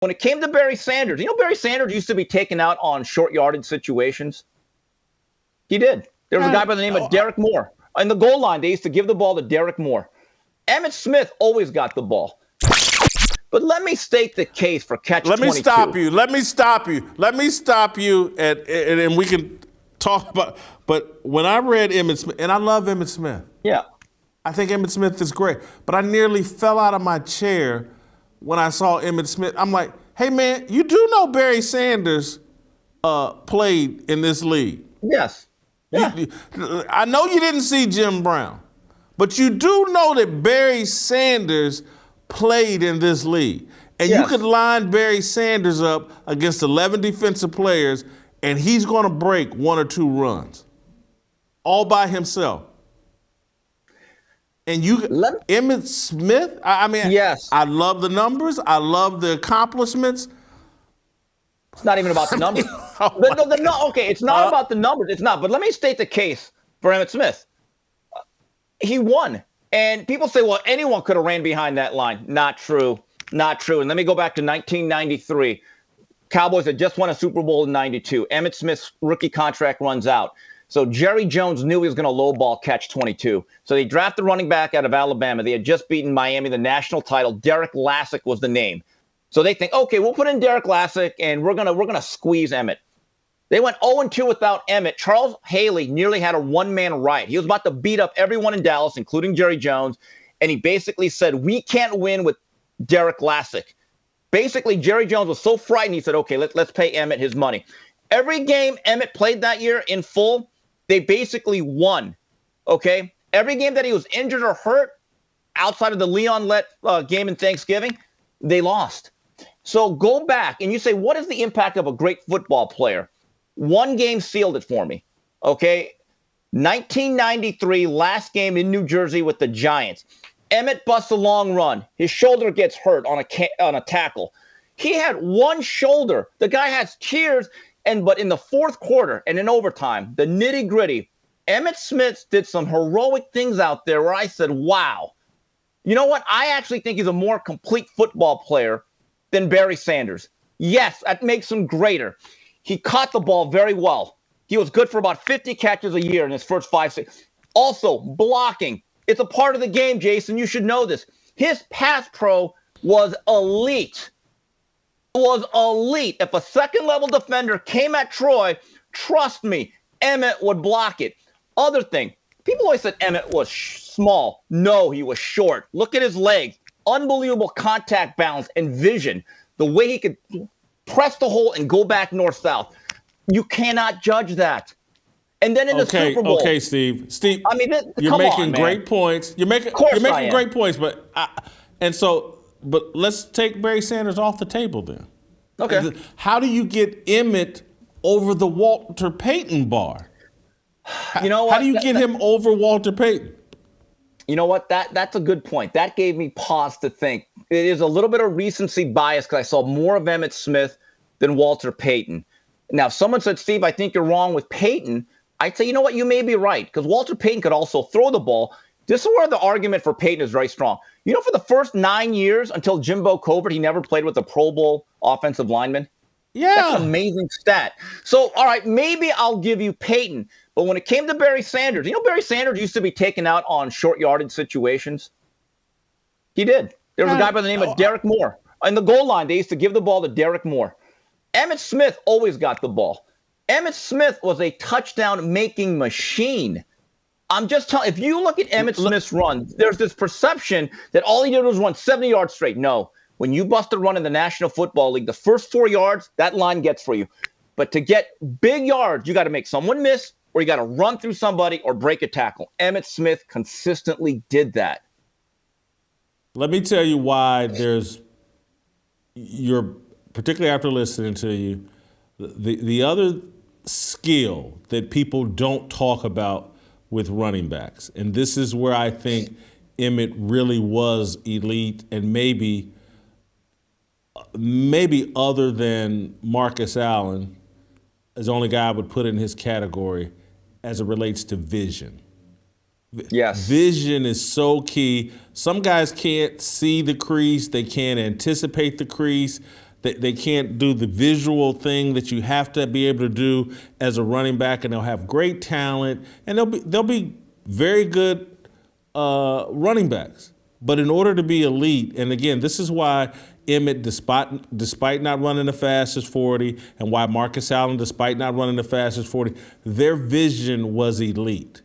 When it came to Barry Sanders, Barry Sanders used to be taken out on short yardage situations. He did. There was a guy by the name of Derek Moore. In the goal line, they used to give the ball to Derek Moore. Emmitt Smith always got the ball. But let me state the case for catch 22. Let me stop you, and we can talk about. But when I read Emmitt Smith, and I love Emmitt Smith. Yeah. I think Emmitt Smith is great. But I nearly fell out of my chair when I saw Emmitt Smith. I'm like, hey, man, you do know Barry Sanders played in this league. Yes. Yeah. I know you didn't see Jim Brown, but you do know that Barry Sanders played in this league. And you could line Barry Sanders up against 11 defensive players, and he's going to break one or two runs all by himself. And Emmitt Smith, yes. I love the numbers. I love the accomplishments. It's not even about the numbers. It's not about the numbers. It's not. But let me state the case for Emmitt Smith. He won. And people say, well, anyone could have ran behind that line. Not true. Not true. And let me go back to 1993. Cowboys had just won a Super Bowl in 92. Emmitt Smith's rookie contract runs out. So Jerry Jones knew he was going to lowball catch 22. So they drafted the running back out of Alabama. They had just beaten Miami, the national title. Derek Lassick was the name. So they think, okay, we'll put in Derek Lassick, and we're gonna squeeze Emmitt. They went 0-2 without Emmitt. Charles Haley nearly had a one-man riot. He was about to beat up everyone in Dallas, including Jerry Jones, and he basically said, we can't win with Derek Lassick. Basically, Jerry Jones was so frightened, he said, okay, let's pay Emmitt his money. Every game Emmitt played that year in full, they basically won, okay? Every game that he was injured or hurt, outside of the Leon Lett game in Thanksgiving, they lost. So go back and you say, what is the impact of a great football player? One game sealed it for me, okay? 1993, last game in New Jersey with the Giants. Emmitt busts a long run. His shoulder gets hurt on a tackle. He had one shoulder. The guy has tears, but in the fourth quarter and in overtime, the nitty-gritty, Emmitt Smith did some heroic things out there where I said, wow. You know what? I actually think he's a more complete football player than Barry Sanders. Yes, that makes him greater. He caught the ball very well. He was good for about 50 catches a year in his first 5-6. Also, blocking. It's a part of the game, Jason. You should know this. His pass pro was elite. If a second-level defender came at Troy, trust me, Emmitt would block it. Other thing, people always said Emmitt was small. No, he was short. Look at his legs. Unbelievable contact balance and vision. The way he could press the hole and go back north-south. You cannot judge that. And then in the Super Bowl. Okay, Steve. I mean, you're come making on, great points. You're making great points, but let's take Barry Sanders off the table then. Okay. How do you get Emmitt over the Walter Payton bar? You know what? How do you get him over Walter Payton? You know what? That's a good point. That gave me pause to think. It is a little bit of recency bias because I saw more of Emmitt Smith than Walter Payton. Now, if someone said, Steve, I think you're wrong with Payton, I'd say, you know what? You may be right because Walter Payton could also throw the ball. This is where the argument for Payton is very strong. You know, for the first 9 years until Jimbo Covert, he never played with a Pro Bowl offensive lineman. Yeah. That's an amazing stat. So, all right, maybe I'll give you Payton. But when it came to Barry Sanders, Barry Sanders used to be taken out on short yardage situations. He did. There was a guy by the name of Derek Moore. In the goal line, they used to give the ball to Derek Moore. Emmitt Smith always got the ball. Emmitt Smith was a touchdown-making machine. I'm just telling, if you look at Emmitt Smith's run, there's this perception that all he did was run 70 yards straight. No. When you bust a run in the National Football League, the first 4 yards, that line gets for you. But to get big yards, you got to make someone miss, or you got to run through somebody or break a tackle. Emmitt Smith consistently did that. Let me tell you why you're particularly after listening to you, the other skill that people don't talk about with running backs, and this is where I think Emmitt really was elite, and maybe other than Marcus Allen is the only guy I would put in his category as it relates to vision. Yes. Vision is so key. Some guys can't see the crease. They can't anticipate the crease. They can't do the visual thing that you have to be able to do as a running back, and they'll have great talent, and they'll be very good running backs. But in order to be elite, and again, this is why Emmitt, despite not running the fastest 40, and why Marcus Allen, despite not running the fastest 40, their vision was elite.